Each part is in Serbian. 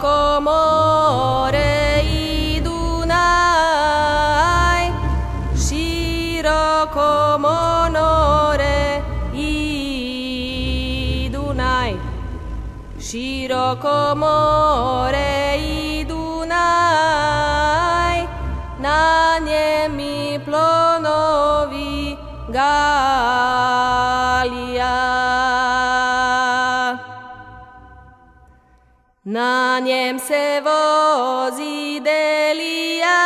Široko more i Dunaj, široko more i Dunaj, široko more i Dunaj, na njem i plonovi galija. Na njem se vozi Delija,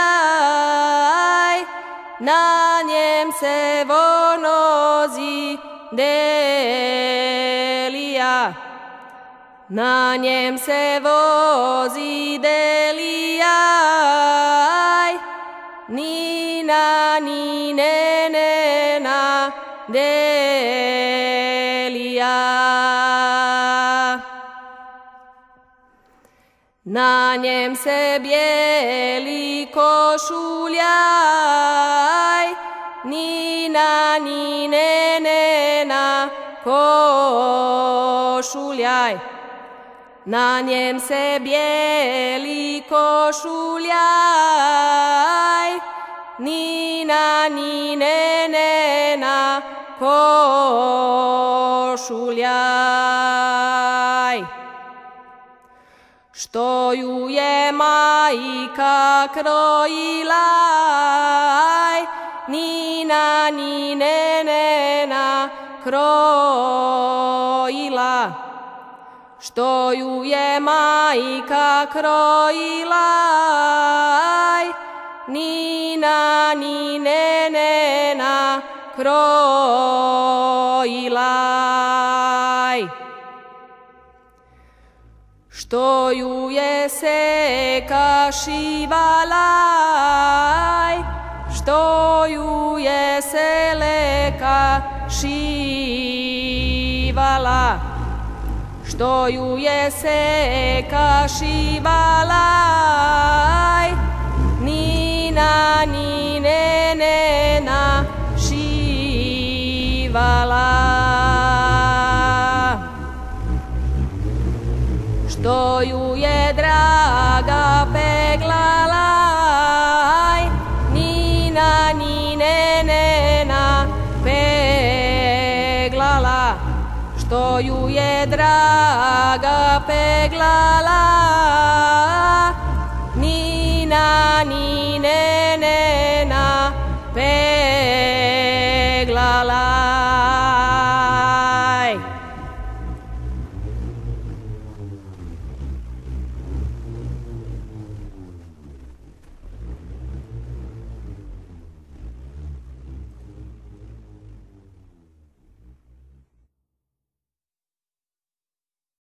na njem se vozi Delija, na njem se vozi Delija, Nina, Nine, Nena, Delija. Na njem se bijeli košuljaj, Nina, Nine, Nena, košuljaj. Na njem se bijeli košuljaj, Nina, Nine, Nena, košuljaj. Što ju je majka krojila, Nina, Nine, Nena, krojila. Što ju je majka krojila, Nina, Nine, Nena, krojila. Što ju je seka šivala, što ju je seleka šivala, što ju je seka šivala, Nina, Nine, Nena, šivala. Što ju je draga peglala, Nina, Nine, Nena, peglala. Što ju je draga peglala, Nina, Nine, Nena, peglala.